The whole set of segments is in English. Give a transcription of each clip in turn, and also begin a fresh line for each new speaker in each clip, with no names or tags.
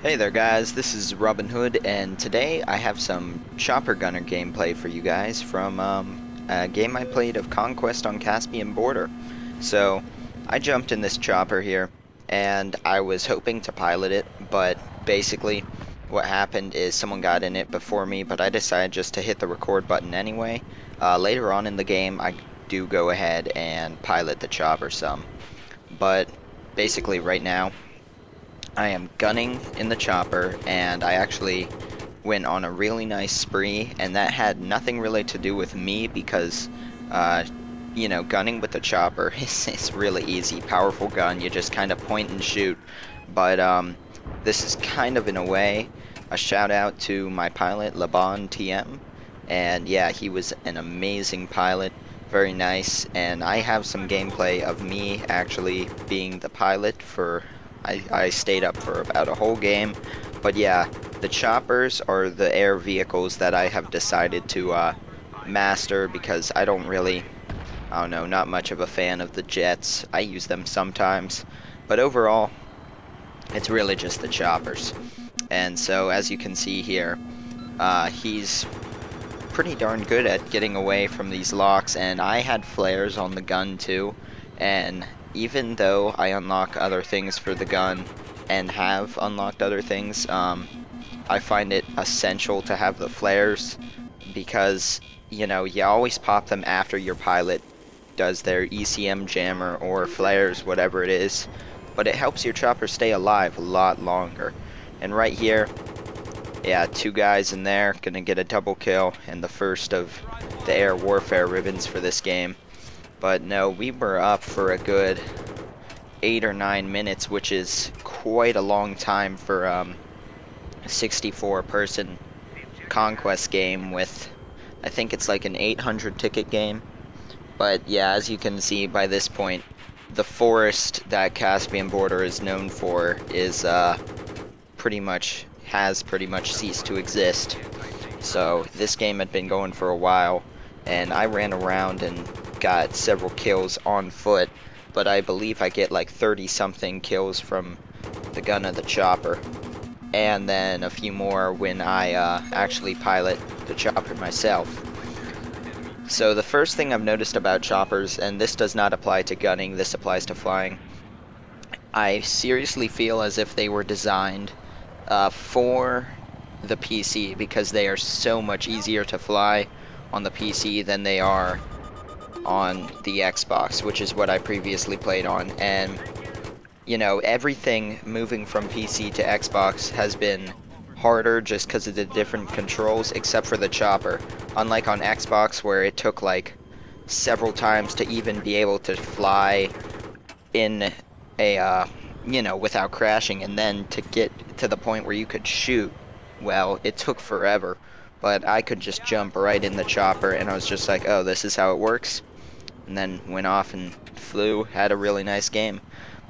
Hey there guys, this is Robin Hood, and today I have some chopper gunner gameplay for you guys from a game I played of Conquest on Caspian Border. So I jumped in this chopper here and I was hoping to pilot it, but basically what happened is someone got in it before me, but I decided just to hit the record button anyway. Later on in the game I do go ahead and pilot the chopper some, but basically right now I am gunning in the chopper, and I actually went on a really nice spree, and that had nothing really to do with me because, uh, gunning with the chopper is really easy. Powerful gun, you just kind of point and shoot. But this is kind of, in a way, a shout out to my pilot, LabanTM, and yeah, he was an amazing pilot. Very nice, and I have some gameplay of me actually being the pilot for I stayed up for about a whole game. But yeah, the choppers are the air vehicles that I have decided to master because I don't know, not much of a fan of the jets. I use them sometimes, but overall, it's really just the choppers. And so, as you can see here, he's pretty darn good at getting away from these locks, and I had flares on the gun too, and even though I unlock other things for the gun and have unlocked other things, I find it essential to have the flares because, you always pop them after your pilot does their ECM jammer or flares, whatever it is, but it helps your chopper stay alive a lot longer. And right here, yeah, two guys in there, gonna get a double kill and the first of the air warfare ribbons for this game. But no, we were up for a good 8 or 9 minutes, which is quite a long time for a 64-person conquest game with, I think it's like an 800 ticket game. But yeah, as you can see by this point, the forest that Caspian Border is known for is pretty much ceased to exist. So this game had been going for a while, and I ran around and got several kills on foot, but I believe I get like 30 something kills from the gun of the chopper, and then a few more when I actually pilot the chopper myself. So the first thing I've noticed about choppers, and this does not apply to gunning, this applies to flying, I seriously feel as if they were designed for the PC because they are so much easier to fly on the PC than they are on the Xbox, which is what I previously played on. And everything moving from PC to Xbox has been harder just because of the different controls, except for the chopper. Unlike on Xbox, where it took like several times to even be able to fly in a without crashing, and then to get to the point where you could shoot, well, it took forever. But I could just jump right in the chopper, and I was just like, oh, this is how it works. And then went off and flew, had a really nice game.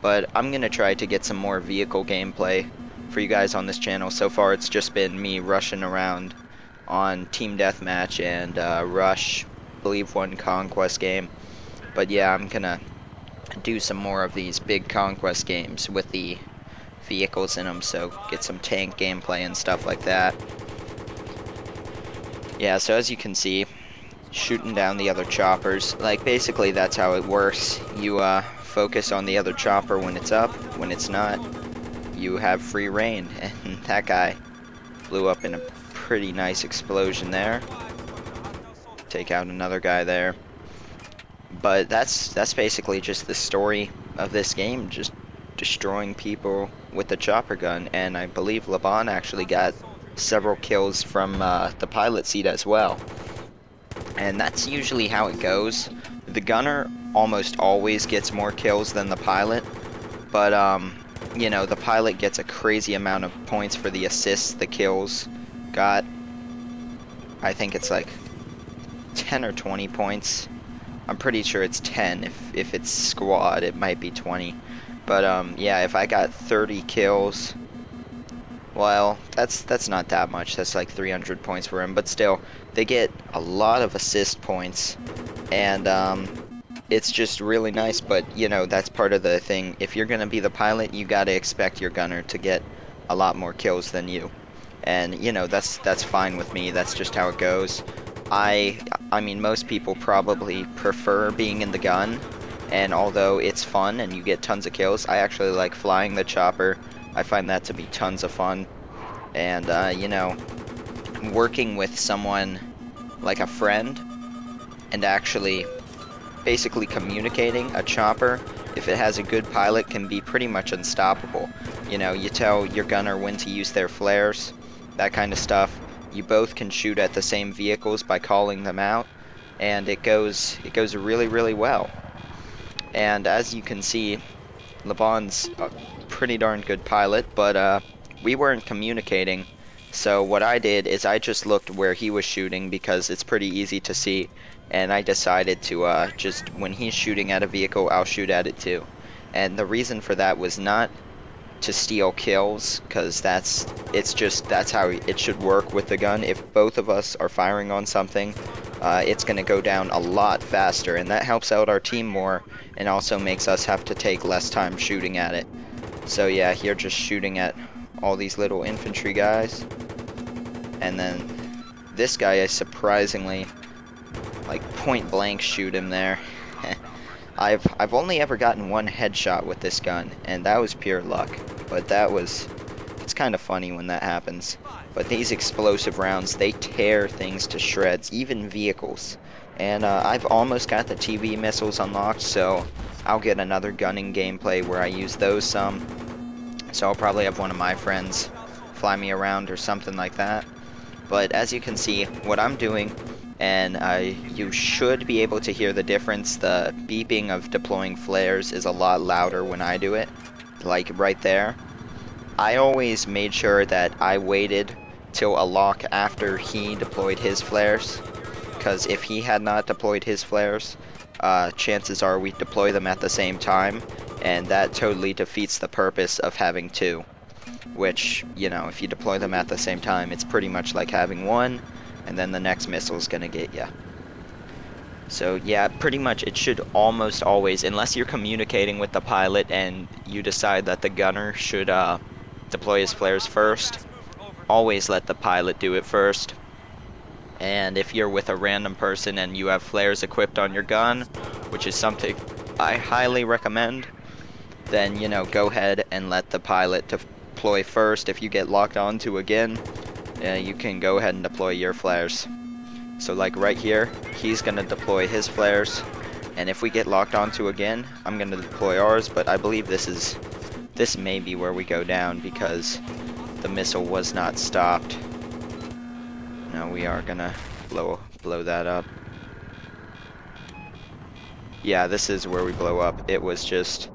But I'm gonna try to get some more vehicle gameplay for you guys on this channel. So far it's just been me rushing around on Team Deathmatch and Rush, I believe one Conquest game. But yeah, I'm gonna do some more of these big Conquest games with the vehicles in them, so get some tank gameplay and stuff like that. Yeah, so as you can see, shooting down the other choppers, like basically that's how it works. You focus on the other chopper when it's up. When it's not, you have free reign. And that guy blew up in a pretty nice explosion there. Take out another guy there. But that's basically just the story of this game, just destroying people with the chopper gun. And I believe Laban actually got several kills from the pilot seat as well. And that's usually how it goes. The gunner almost always gets more kills than the pilot, but the pilot gets a crazy amount of points for the assists the kills got. I think it's like 10 or 20 points. I'm pretty sure it's 10. If it's squad, it might be 20. But yeah, if I got 30 kills, well, that's not that much. That's like 300 points for him, but still, they get a lot of assist points, and it's just really nice. But that's part of the thing. If you're gonna be the pilot, you gotta expect your gunner to get a lot more kills than you. And you know, that's fine with me. That's just how it goes. I mean, most people probably prefer being in the gun, and although it's fun and you get tons of kills, I actually like flying the chopper. I find that to be tons of fun. And you know, working with someone like a friend and actually basically communicating a chopper, if it has a good pilot, can be pretty much unstoppable. You know, you tell your gunner when to use their flares, that kind of stuff. You both can shoot at the same vehicles by calling them out, and it goes really, really well. And as you can see, Laban's a pretty darn good pilot, but we weren't communicating. So what I did is I just looked where he was shooting because it's pretty easy to see, and I decided to just, when he's shooting at a vehicle, I'll shoot at it too. And the reason for that was not to steal kills, because that's how it should work with the gun. If both of us are firing on something, it's going to go down a lot faster, and that helps out our team more, and also makes us have to take less time shooting at it. So yeah, here just shooting at all these little infantry guys, and then this guy, I surprisingly, like, point blank shoot him there. I've only ever gotten one headshot with this gun, and that was pure luck. But it's kind of funny when that happens. But these explosive rounds, they tear things to shreds, even vehicles. And I've almost got the TV missiles unlocked, so I'll get another gunning gameplay where I use those some. So I'll probably have one of my friends fly me around or something like that. But as you can see, what I'm doing, and you should be able to hear the difference. The beeping of deploying flares is a lot louder when I do it, like right there. I always made sure that I waited till a lock after he deployed his flares, because if he had not deployed his flares, chances are we deploy them at the same time, and that totally defeats the purpose of having two. Which, you know, if you deploy them at the same time, it's pretty much like having one, and then the next missile is gonna get ya. So yeah, pretty much it should almost always, unless you're communicating with the pilot and you decide that the gunner should deploy his flares first, always let the pilot do it first. And if you're with a random person and you have flares equipped on your gun, which is something I highly recommend, then, you know, go ahead and let the pilot deploy first. If you get locked onto again, you can go ahead and deploy your flares. So like right here, he's gonna deploy his flares, and if we get locked onto again, I'm gonna deploy ours. But I believe this may be where we go down because the missile was not stopped. Now we are gonna blow that up. Yeah, this is where we blow up. It was just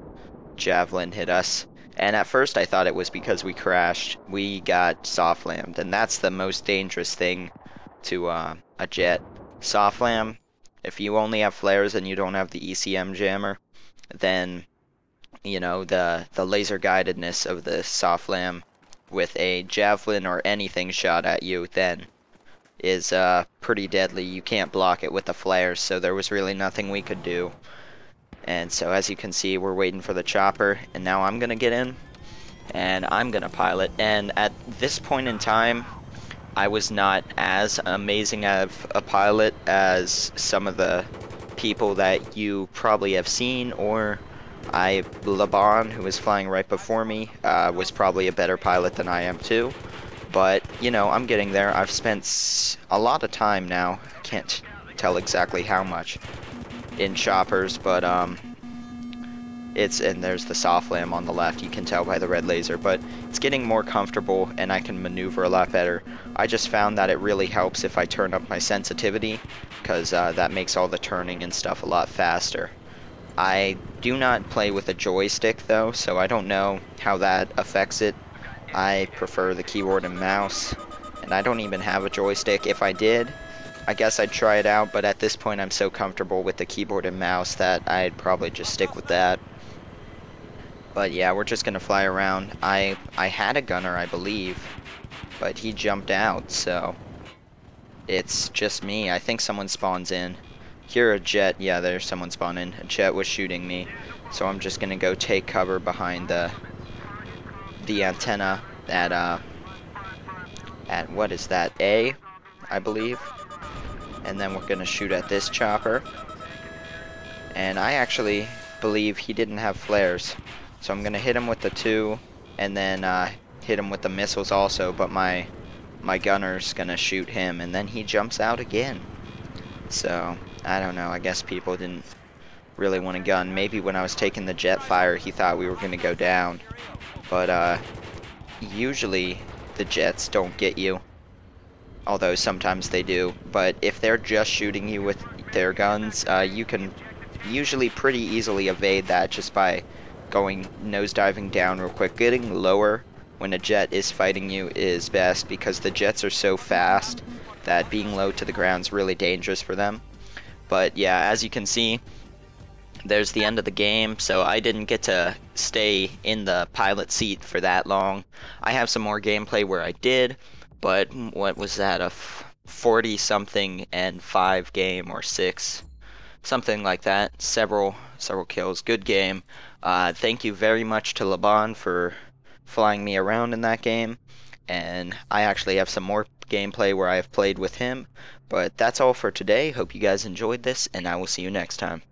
javelin hit us. And at first I thought it was because we crashed. We got soft lammed, and that's the most dangerous thing to a jet. Soft lam, if you only have flares and you don't have the ECM jammer, then, you know, the laser guidedness of the soft lam with a javelin or anything shot at you then is pretty deadly. You can't block it with the flares, so there was really nothing we could do. And so as you can see, we're waiting for the chopper, and now I'm gonna get in and I'm gonna pilot. And at this point in time, I was not as amazing of a pilot as some of the people that you probably have seen, or Laban, who was flying right before me, was probably a better pilot than I am too. But, you know, I'm getting there. I've spent a lot of time now, can't tell exactly how much, in choppers, but and there's the soft lam on the left, you can tell by the red laser, but it's getting more comfortable and I can maneuver a lot better. I just found that it really helps if I turn up my sensitivity, because that makes all the turning and stuff a lot faster. I do not play with a joystick though, so I don't know how that affects it. I prefer the keyboard and mouse, and I don't even have a joystick. If I did, I guess I'd try it out, but at this point I'm so comfortable with the keyboard and mouse that I'd probably just stick with that. But yeah, we're just gonna fly around. I had a gunner, I believe, but he jumped out, so it's just me. I think someone spawns in. Here, a jet. Yeah, there's someone spawned in. A jet was shooting me, so I'm just gonna go take cover behind the antenna at what is that, A, I believe. And then we're gonna shoot at this chopper. And I actually believe he didn't have flares, so I'm gonna hit him with the 2, and then hit him with the missiles also. But my gunner's gonna shoot him, and then he jumps out again. So I don't know. I guess people didn't really want to gun. Maybe when I was taking the jet fire, he thought we were gonna go down. But usually the jets don't get you, although sometimes they do. But if they're just shooting you with their guns, you can usually pretty easily evade that just by going nosediving down real quick. Getting lower when a jet is fighting you is best, because the jets are so fast that being low to the ground is really dangerous for them. But yeah, as you can see, there's the end of the game, so I didn't get to stay in the pilot seat for that long. I have some more gameplay where I did, but what was that, a 40 something and 5 game, or 6, something like that. Several kills. Good game. Thank you very much to Laban for flying me around in that game, and I actually have some more gameplay where I have played with him. But that's all for today. Hope you guys enjoyed this, and I will see you next time.